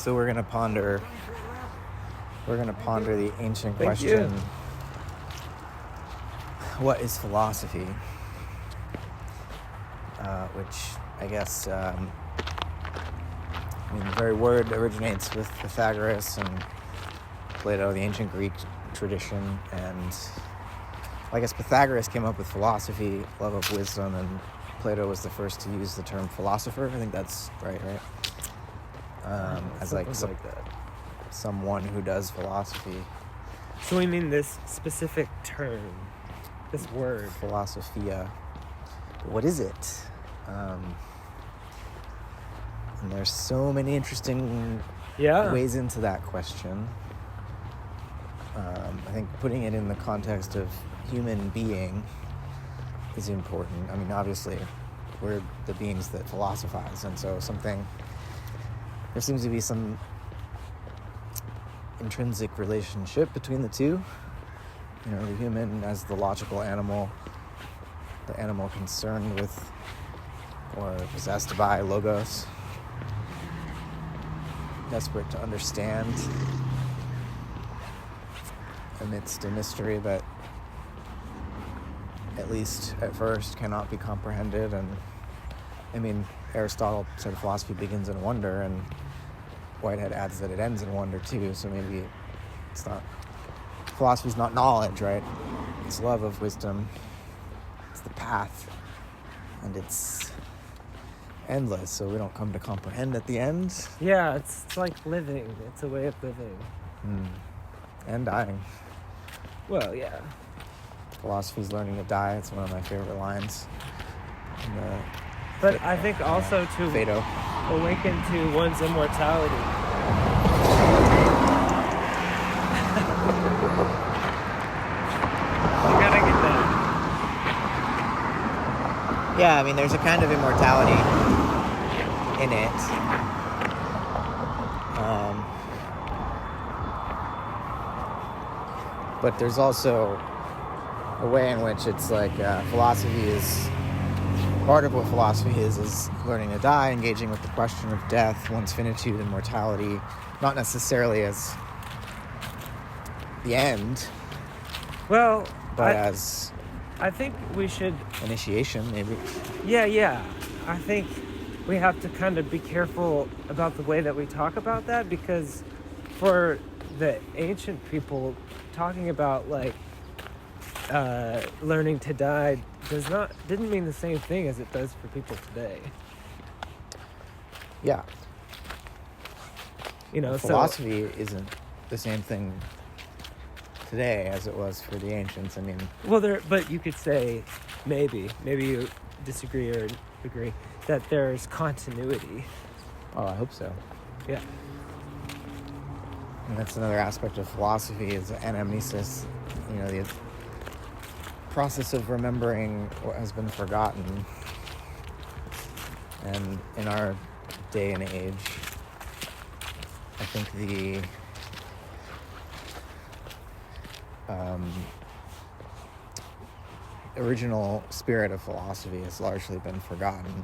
So we're gonna ponder the ancient Thank question: you. what is philosophy? Which I guess, the very word originates with Pythagoras and Plato, the ancient Greek tradition, and I guess Pythagoras came up with philosophy, love of wisdom, and Plato was the first to use the term philosopher. I think that's right? As like that. someone who does philosophy. So we mean this specific term, this word. Philosophia. What is it? And there's so many interesting ways into that question. I think putting it in the context of human being is important. I mean, obviously, we're the beings that philosophize, and so there seems to be some intrinsic relationship between the two. The human as the logical animal, the animal concerned with or possessed by logos, desperate to understand amidst a mystery that, at least at first, cannot be comprehended. And Aristotle said philosophy begins in wonder, and Whitehead adds that it ends in wonder too. So maybe philosophy's not knowledge, right? It's love of wisdom. It's the path, and it's endless, so we don't come to comprehend at the end. Yeah, it's like living. It's a way of living. And dying. Well, yeah. Philosophy's learning to die. It's one of my favorite lines. But I think also to Phaedo. Awaken to one's immortality. You gotta get that. Yeah, there's a kind of immortality in it. But there's also a way in which it's like philosophy is... Part of what philosophy is learning to die, engaging with the question of death, one's finitude and mortality, not necessarily as the end, but I think we should... Initiation, maybe. Yeah. I think we have to kind of be careful about the way that we talk about that, because for the ancient people, talking about, learning to die didn't mean the same thing as it does for people today. Yeah. Philosophy isn't the same thing today as it was for the ancients. But you could say maybe you disagree or agree that there's continuity. Oh, I hope so. Yeah. And that's another aspect of philosophy, is anamnesis. The process of remembering what has been forgotten. And in our day and age, I think the original spirit of philosophy has largely been forgotten.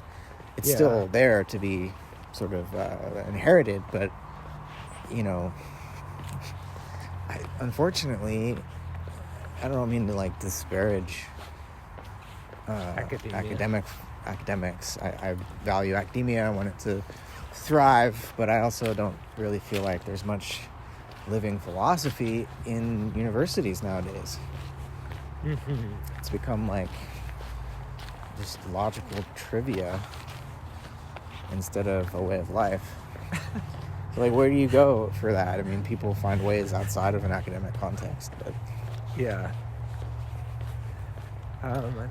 It's still there to be sort of inherited, but unfortunately, I don't mean to disparage academics. I value academia. I want it to thrive, but I also don't really feel like there's much living philosophy in universities nowadays. Mm-hmm. It's become just logical trivia instead of a way of life. So where do you go for that? People find ways outside of an academic context, but yeah. I don't know.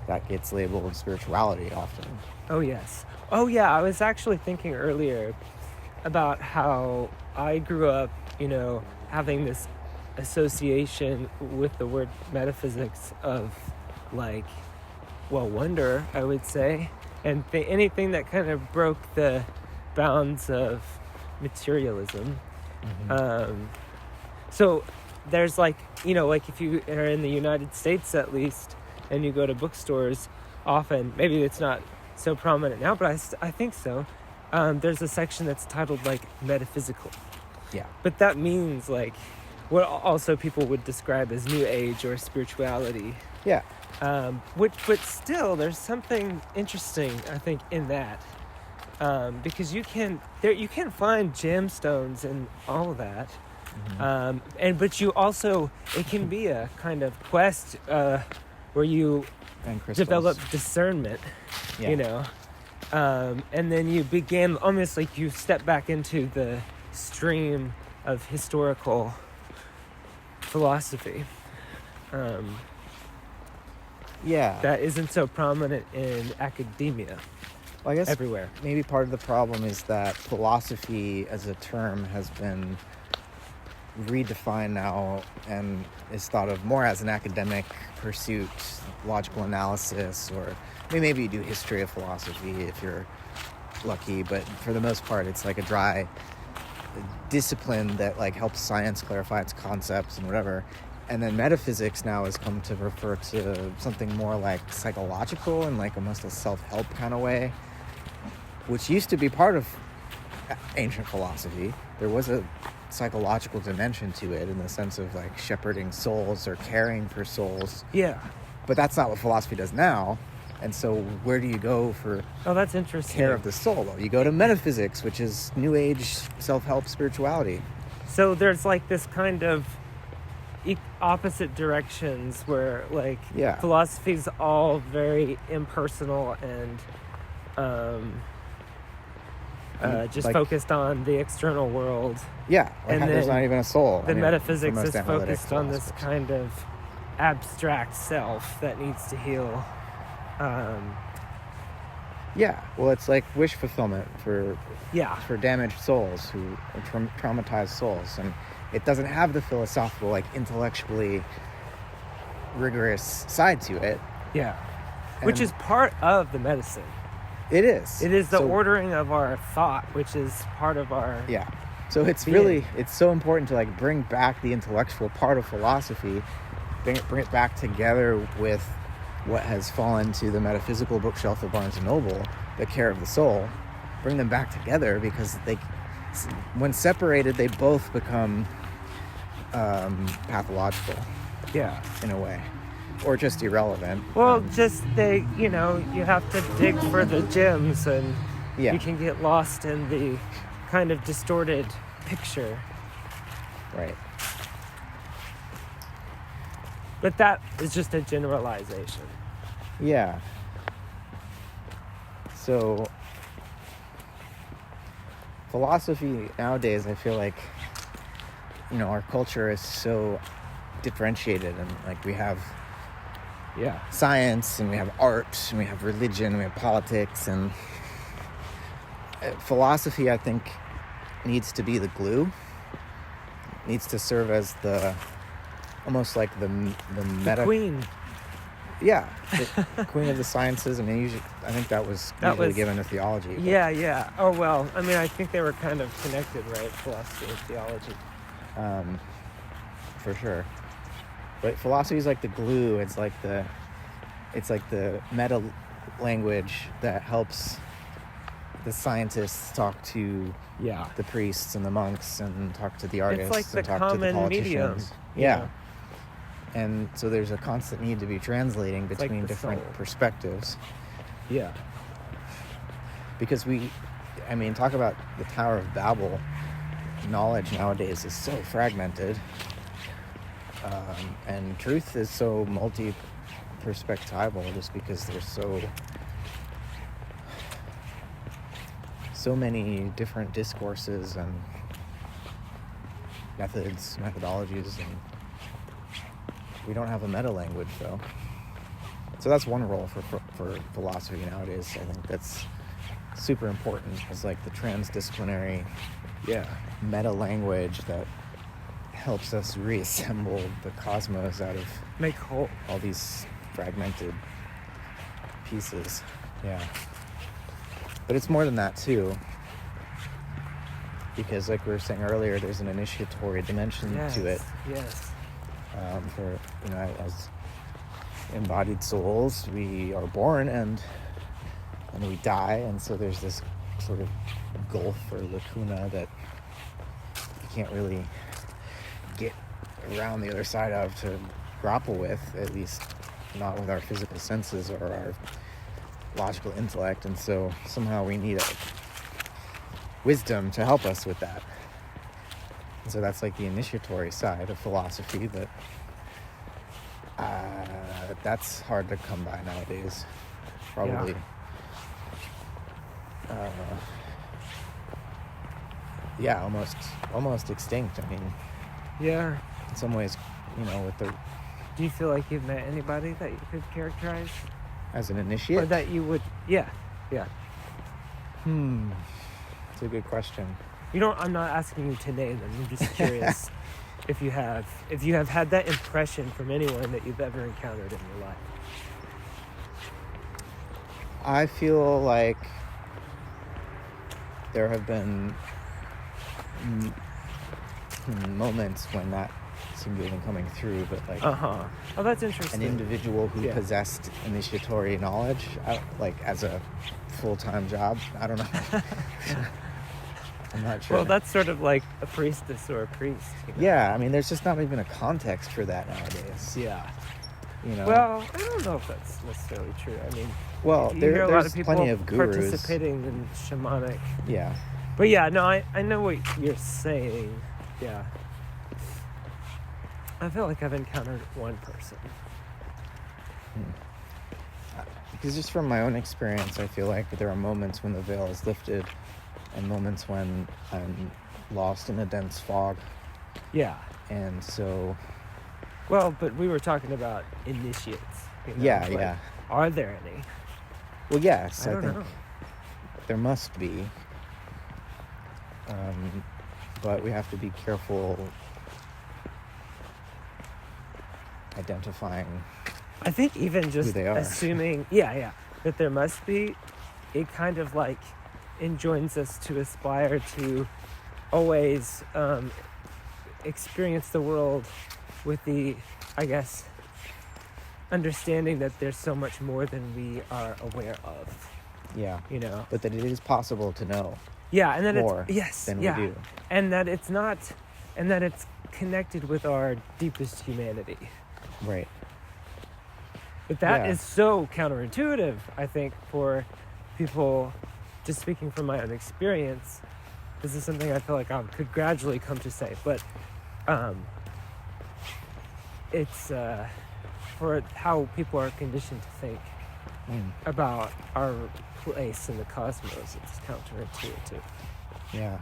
That gets labeled spirituality often. Oh, yes. Oh, yeah. I was actually thinking earlier about how I grew up, having this association with the word metaphysics of, wonder, I would say. And anything that kind of broke the bounds of materialism. Mm-hmm. So there's if you are in the United States at least, and you go to bookstores, often, maybe it's not so prominent now, but I think so, there's a section that's titled like metaphysical. Yeah. But that means like what also people would describe as New Age or spirituality. Yeah. But still, there's something interesting, I think, in that, because you can find gemstones and all of that, but you also, it can be a kind of quest where you develop discernment, Yeah. And then you begin almost like you step back into the stream of historical philosophy. That isn't so prominent in academia. Well, I guess everywhere. Maybe part of the problem is that philosophy as a term has been redefined now and is thought of more as an academic pursuit, logical analysis, or maybe you do history of philosophy if you're lucky, but for the most part it's like a dry discipline that like helps science clarify its concepts and whatever. And then metaphysics now has come to refer to something more like psychological and like almost a self-help kind of way, which used to be part of ancient philosophy. There was a psychological dimension to it in the sense of like shepherding souls or caring for souls. Yeah. But that's not what philosophy does now. And so where do you go for that's interesting. care of the soul? You go to metaphysics, which is New Age self-help spirituality. So there's like this kind of opposite directions where like philosophy's all very impersonal and just like, focused on the external world. Yeah, like and there's not even a soul. The metaphysics is focused on this kind of abstract self that needs to heal. Well, it's like wish fulfillment for damaged souls who are traumatized souls, and it doesn't have the philosophical, like intellectually rigorous side to it. Yeah, which is part of the medicine. It is. It is the ordering of our thought, which is part of our So it's really it's so important to like bring back the intellectual part of philosophy, bring it back together with what has fallen to the metaphysical bookshelf of Barnes & Noble, the care of the soul. Bring them back together because they, when separated, they both become pathological. Yeah. In a way. Or just irrelevant. Well, just you have to dig for the gems and you can get lost in the kind of distorted picture. Right. But that is just a generalization. Yeah. So, philosophy nowadays, I feel like, our culture is so differentiated, and like we have science, and we have art, and we have religion, and we have politics, and philosophy, I think, needs to be the glue. Needs to serve as almost like the meta queen. Yeah, the queen of the sciences. I mean, I think that was given to theology. But. Yeah. Oh, well, I mean, I think they were kind of connected, right? Philosophy and theology. For sure. But philosophy is like the glue. It's like the meta language that helps the scientists talk to the priests and the monks and talk to the artists it's like and talk to the politicians. Medium. And so there's a constant need to be translating between like different perspectives. Yeah. Because talk about the Tower of Babel. Knowledge nowadays is so fragmented. And truth is so multi-perspectival just because there's so many different discourses and methodologies, and we don't have a meta language though. So that's one role for philosophy nowadays. I think that's super important. Is like the transdisciplinary meta language that helps us reassemble the cosmos out of make whole all these fragmented pieces. Yeah. But it's more than that too. Because like we were saying earlier, there's an initiatory dimension to it. Yes. For as embodied souls, we are born and we die, and so there's this sort of gulf or lacuna that you can't really get around the other side of to grapple with, at least not with our physical senses or our logical intellect. And so somehow we need a wisdom to help us with that. And so that's like the initiatory side of philosophy that that's hard to come by nowadays. Probably. Almost extinct. I mean, Yeah. in some ways, with the Do you feel like you've met anybody that you could characterize? as an initiate. Or that you would, yeah. It's a good question. I'm not asking you to name them. I'm just curious if you have had that impression from anyone that you've ever encountered in your life. I feel like there have been moments when that seemed to have been coming through, but like Oh, that's interesting. an individual who Yeah. possessed initiatory knowledge, like as a full-time job, I don't know. I'm not sure. Well, that's sort of like a priestess or a priest. Yeah, I mean, there's just not even a context for that nowadays. Yeah. You know. Well, I don't know if that's necessarily true. I mean, Well, you hear a lot there's of people plenty of gurus. participating in shamanic. Yeah. But yeah, no, I know what you're saying. Yeah. I feel like I've encountered one person. Because just from my own experience, I feel like there are moments when the veil is lifted and moments when I'm lost in a dense fog. Yeah. And so, Well, but we were talking about initiates. yeah, like, yeah. Are there any? Well, yes, I I don't think know. there must be. But we have to be careful identifying. I think even just they are. assuming, that there must be, it kind of like enjoins us to aspire to always experience the world with the, I guess, understanding that there's so much more than we are aware of, Yeah. you know? But that it is possible to know Yeah, and that more it's, than yeah, we do. and that it's not, and that it's connected with our deepest humanity. Right. But that Yeah. is so counterintuitive, I think, for people. Just speaking from my own experience, this is something I feel like I could gradually come to say. But it's for how people are conditioned to think about our place in the cosmos. It's counterintuitive. Yeah.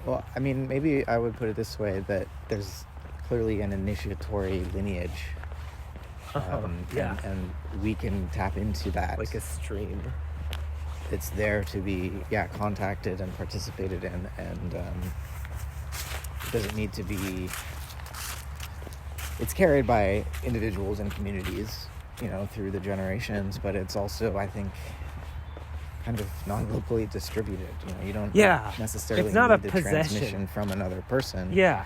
Well, I mean, maybe I would put it this way, that there's clearly an initiatory lineage. Yeah. And we can tap into that. Like a stream. It's there to be, contacted and participated in, and it doesn't need to be. It's carried by individuals and communities, through the generations, but it's also, I think, kind of non-locally distributed. You don't necessarily it's not need a the possession. transmission from another person. Yeah.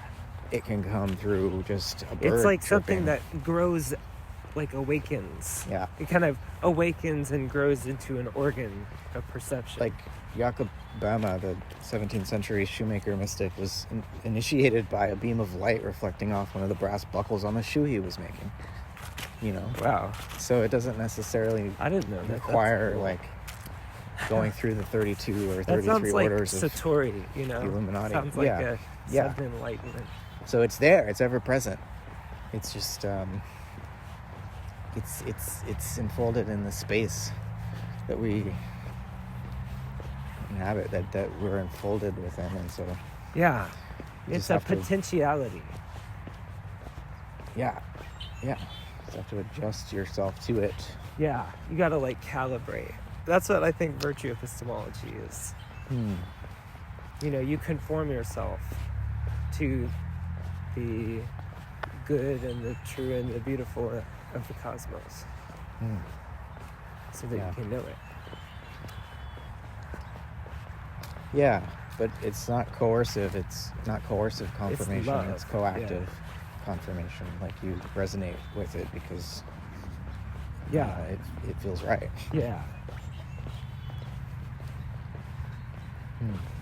It can come through just a bird It's like chirping. something that grows, like awakens. Yeah. It kind of awakens and grows into an organ of perception. Like Jakob Böhme, the 17th century shoemaker mystic, was initiated by a beam of light reflecting off one of the brass buckles on the shoe he was making. Wow. So it doesn't necessarily I didn't know that. That's require cool. like going through the 32 or That 33 sounds like orders of Satori, the Illuminati. Sounds like Yeah. a Yeah. sudden enlightenment. So it's there. It's ever present. It's just it's enfolded in the space that we inhabit, that we're enfolded within, and so Yeah. You It's just a have to- potentiality. yeah. You just have to adjust yourself to it. Yeah. You gotta like calibrate. That's what I think virtue epistemology is. You conform yourself to the good and the true and the beautiful of the cosmos so that Yeah. you can know it. Yeah, but it's not coercive. It's not coercive confirmation. love, It's coactive confirmation. Like you resonate with it because Yeah. it feels right. Yeah.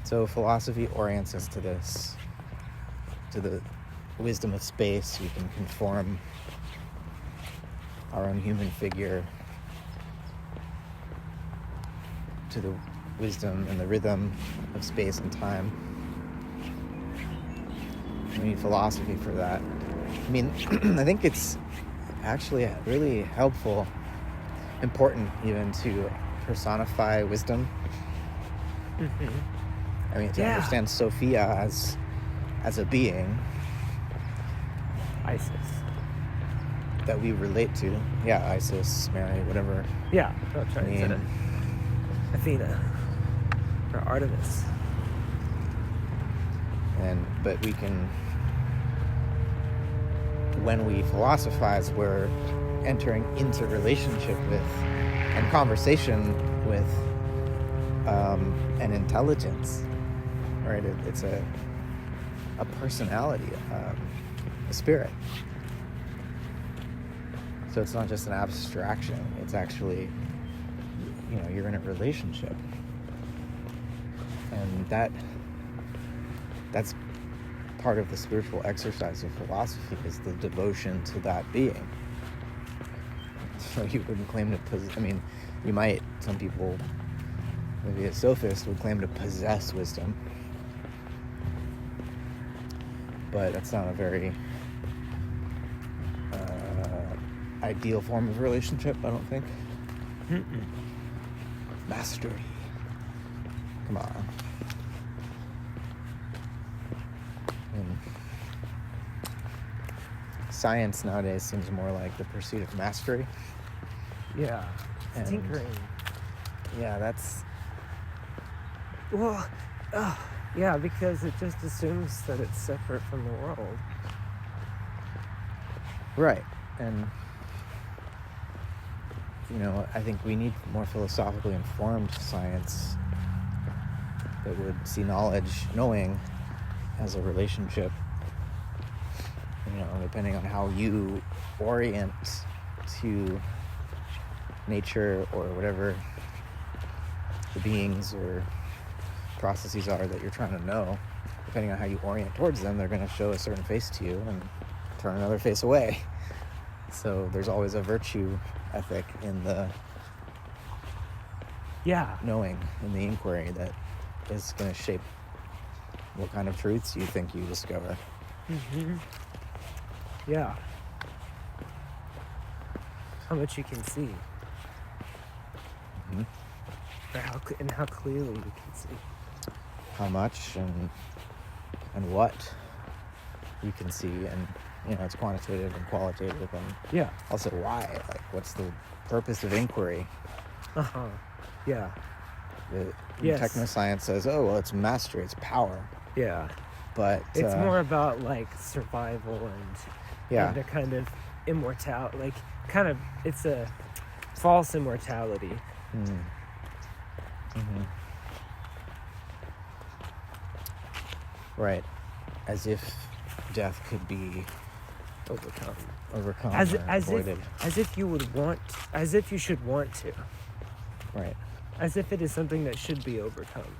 So philosophy orients us to this, to the wisdom of space. We can conform our own human figure to the wisdom and the rhythm of space and time. We need philosophy for that. I mean, I think it's actually really helpful, important even, to personify wisdom. I mean, to understand Sophia as a being. Isis. That we relate to. Yeah, Isis, Mary, whatever. Yeah, don't try to say Athena or Artemis. But we can, when we philosophize, we're entering into relationship with and conversation with an intelligence, right? It's a personality, a spirit. So it's not just an abstraction. It's actually, you're in a relationship, and that's part of the spiritual exercise of philosophy, is the devotion to that being. So you wouldn't claim to possess. I mean, you might. Some people, maybe a sophist, would claim to possess wisdom, but that's not a very ideal form of relationship, I don't think. Mastery. Come on. And science nowadays seems more like the pursuit of mastery. Yeah. And tinkering. Yeah, that's... Well, yeah, because it just assumes that it's separate from the world. Right. And I think we need more philosophically informed science that would see knowing as a relationship, depending on how you orient to nature or whatever the beings or processes are that you're trying to know. Depending on how you orient towards them, they're going to show a certain face to you and turn another face away. So there's always a virtue ethic in the knowing, in the inquiry, that is going to shape what kind of truths you think you discover. Yeah. How much you can see. Or how clearly you can see. How much and what you can see, and it's quantitative and qualitative, and also why. Like, what's the purpose of inquiry? Yeah. Technoscience says, oh, well, it's mastery, it's power. Yeah. But it's more about like survival and a kind of immortality. Like, it's a false immortality. Right. As if death could be overcome, as avoided. As if you should want to. Right. As if it is something that should be overcome.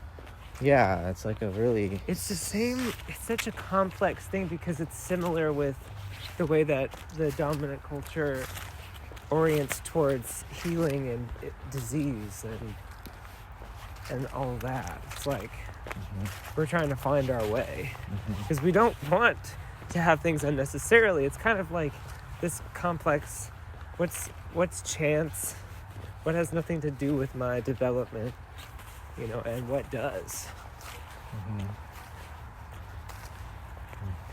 Yeah, it's like it's the same. It's such a complex thing, because it's similar with the way that the dominant culture orients towards healing and disease and all that. It's like we're trying to find our way, because we don't want to have things unnecessarily. It's kind of like this complex, what's chance, what has nothing to do with my development, and what does.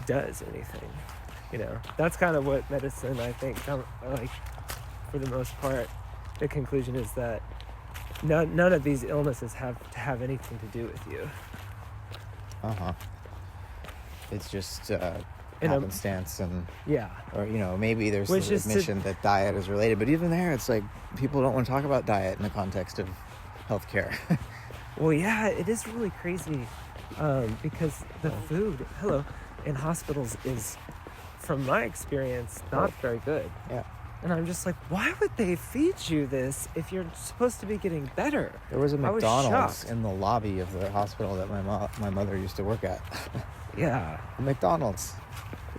Does anything, that's kind of what medicine, I think, like, for the most part, the conclusion is that none of these illnesses have to have anything to do with you. It's just happenstance, or maybe there's Which the admission that diet is related, but even there, it's like people don't want to talk about diet in the context of healthcare. Well, yeah, it is really crazy, because the food in hospitals is, from my experience, not very good. Yeah. And I'm just like, why would they feed you this if you're supposed to be getting better? There was a I was McDonald's shocked. in the lobby of the hospital that my mother used to work at. Yeah. McDonald's.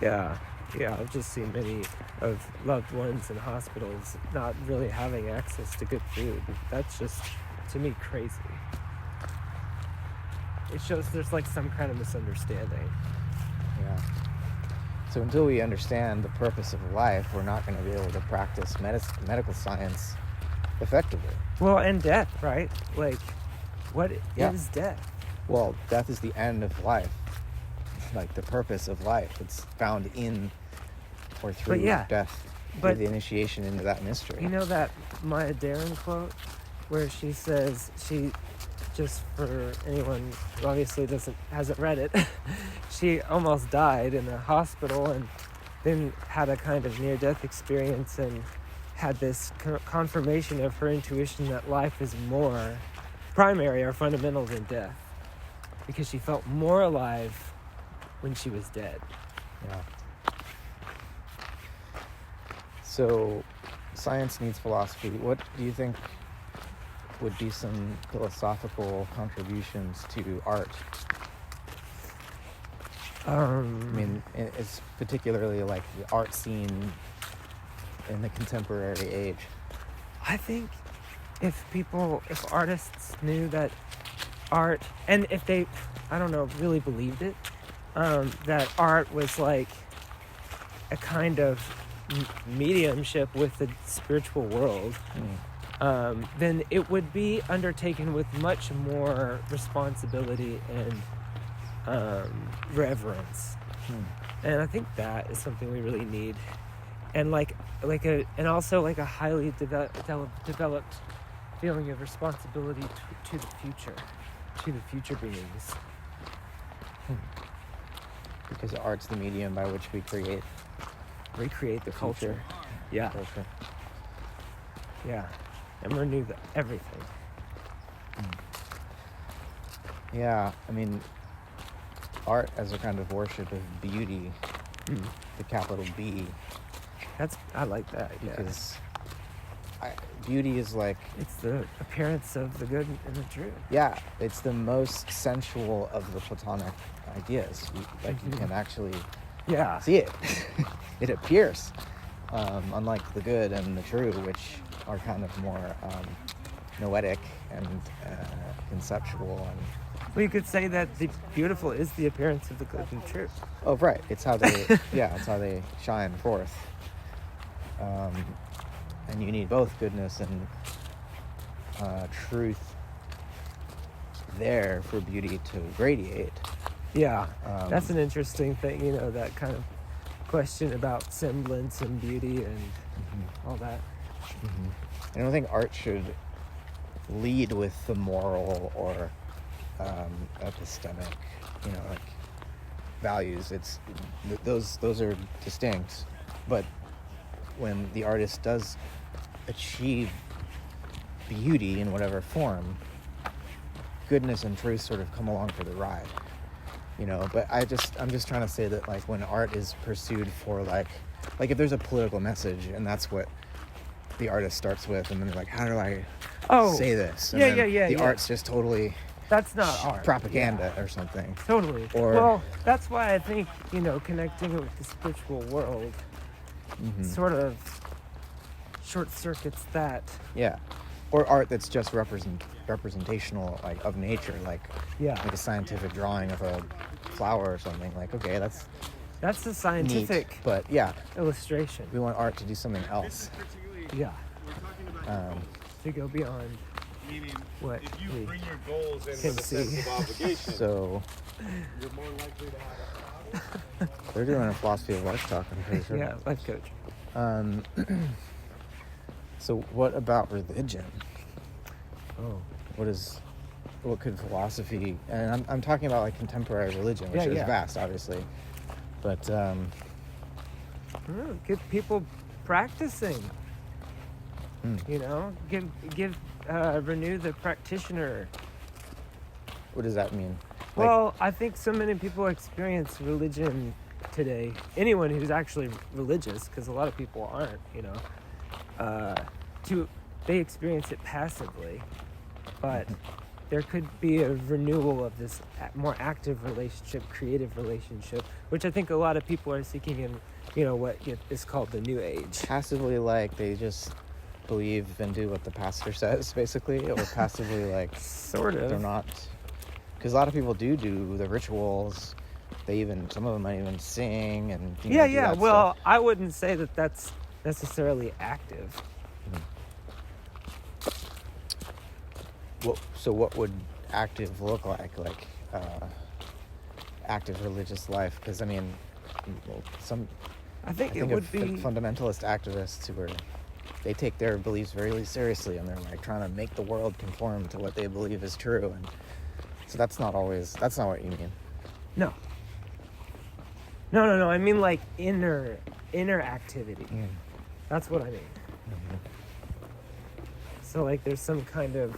Yeah. Yeah, I've just seen many of loved ones in hospitals not really having access to good food. That's just, to me, crazy. It shows there's like some kind of misunderstanding. Yeah. So until we understand the purpose of life, we're not going to be able to practice medical science effectively. Well, and death, right? Like, what is death? Well, death is the end of life. Like the purpose of life. It's found in or through death. Through the initiation into that mystery. You know that Maya Deren quote where she says, just for anyone who obviously hasn't read it, she almost died in a hospital and then had a kind of near-death experience and had this confirmation of her intuition that life is more primary or fundamental than death, because she felt more alive when she was dead. Yeah. So science needs philosophy. What do you think would be some philosophical contributions to art? I mean, it's particularly like the art scene in the contemporary age. I think if artists knew that art, and if they, I don't know, really believed it, that art was like a kind of mediumship with the spiritual world, then it would be undertaken with much more responsibility and reverence. And I think that is something we really need, and and also a highly developed feeling of responsibility to the future beings. Because art's the medium by which we recreate the culture. Yeah. Culture. Yeah. And renew everything. Yeah, I mean, art as a kind of worship of beauty, the capital B. I like that, because beauty is like... It's the appearance of the good and the true. Yeah, it's the most sensual of the Platonic ideas. You can actually see it. It appears. Unlike the good and the true, which are kind of more noetic and conceptual. And well, you could say that the beautiful is the appearance of the good and true. Oh, right. It's how they, it's how they shine forth. And you need both goodness and truth there for beauty to radiate. Yeah, that's an interesting thing, that kind of question about semblance and beauty and all that. I don't think art should lead with the moral or epistemic, values. It's those are distinct, but when the artist does achieve beauty in whatever form, goodness and truth sort of come along for the ride, but I'm just trying to say that when art is pursued for like if there's a political message and that's what the artist starts with, and then they're like, how do I say this? And the art's just totally, that's not art, propaganda or something. Totally. Well, that's why I think connecting with the spiritual world sort of short circuits that. Yeah. Or art that's just representational, of nature, like a scientific drawing of a flower or something. Okay, that's a scientific neat, but illustration. We want art to do something else. Yeah. To go beyond what if you bring your goals in with can a sense of obligation, so you're more likely to have a they're doing a philosophy of life talk, I'm pretty sure. Yeah, life coach. So what about religion? Oh. What could philosophy, and I'm talking about contemporary religion, which is vast, obviously, but get people practicing. Give renew the practitioner. What does that mean? Well, I think so many people experience religion today. Anyone who's actually religious, because a lot of people aren't, they experience it passively, but there could be a renewal of this more active relationship, creative relationship, which I think a lot of people are seeking in, what is called the New Age. Passively, like, they just believe and do what the pastor says, basically, or passively, like, Sort of. they're not, because a lot of people do the rituals. Some of them might even sing and do that Well, stuff. I wouldn't say that that's necessarily active. So what would active look like active religious life? Because I mean, I think it of would be fundamentalist activists who they take their beliefs very seriously, and they're like trying to make the world conform to what they believe is true, and so that's not what you mean. No. I mean like inner activity. That's what I mean. Mm-hmm. So like there's some kind of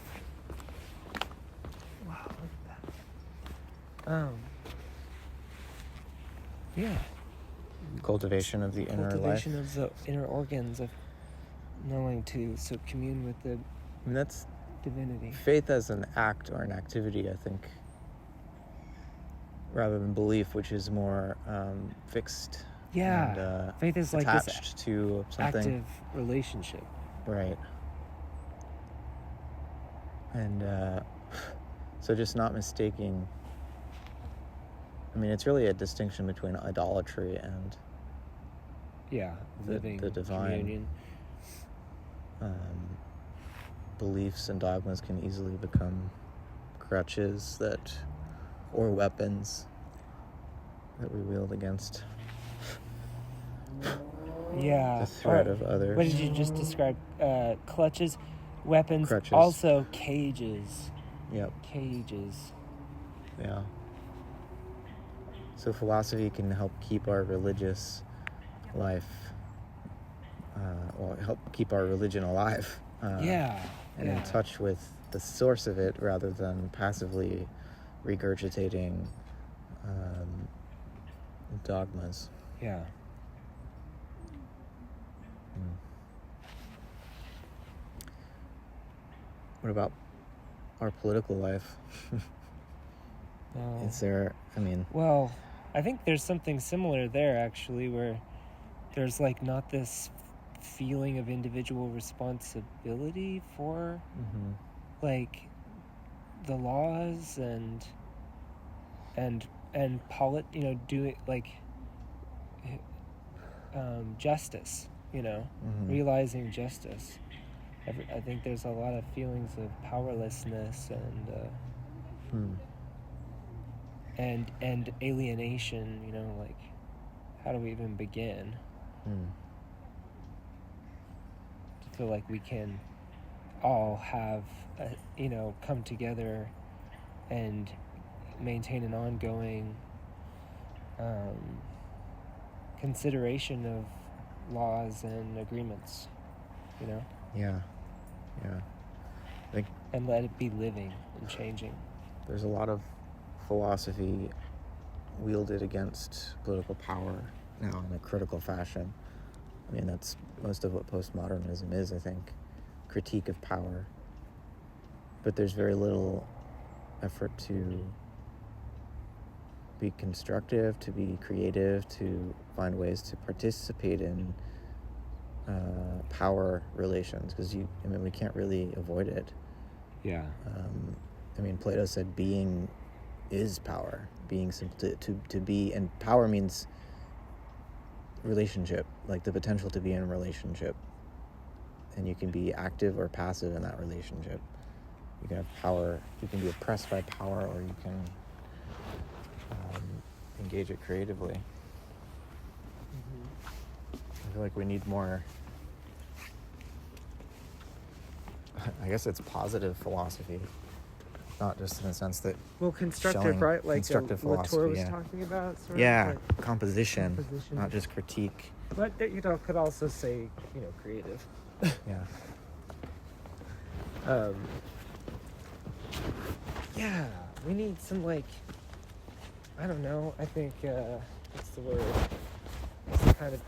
wow, look at that. Yeah. Cultivation of the inner life. Cultivation of the inner organs of knowing to commune with the I mean, that's divinity. faith as an act or an activity, I think, rather than belief, which is more fixed. Yeah, and, faith is like attached this to something. active relationship. Right. And so just not mistaking. I mean, it's really a distinction between idolatry and Living the divine. communion. Beliefs and dogmas can easily become crutches or weapons that we wield against the threat of others. What did you just describe? Clutches, weapons, Crutches. also cages. Yep. Cages. Yeah. So philosophy can help keep our religious life, help keep our religion alive. And in touch with the source of it, rather than passively regurgitating dogmas. Yeah. What about our political life? Is there, Well, I think there's something similar there, actually, where there's, like, not this feeling of individual responsibility for, like, the laws and doing, like, justice, realizing justice. I think there's a lot of feelings of powerlessness and alienation, like, how do we even begin to feel like we can all have come together and maintain an ongoing consideration of laws and agreements, Yeah. and let it be living and changing. There's a lot of philosophy wielded against political power now in a critical fashion. I mean, that's most of what postmodernism is, I think. Critique of power. But there's very little effort to be constructive, to be creative, to find ways to participate in power relations, because we can't really avoid it. Yeah. Plato said being is power. Being simple to be, and power means relationship, like the potential to be in a relationship. And you can be active or passive in that relationship. You can have power, you can be oppressed by power, or you can engage it creatively. I feel like we need more, I guess it's positive philosophy, not just in the sense that Constructive, right? Like constructive what philosophy, Torah was yeah. talking about. Sort Yeah, of like composition, not just critique. But could also say creative. Yeah. Yeah, we need some, like, I don't know. I think what's the word?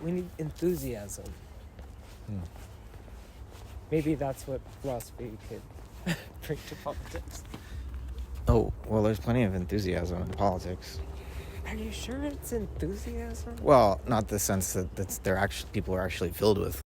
We need enthusiasm. maybe that's what philosophy could bring to politics. Oh, well, there's plenty of enthusiasm in politics. Are you sure it's enthusiasm? Well, not the sense that people are actually filled with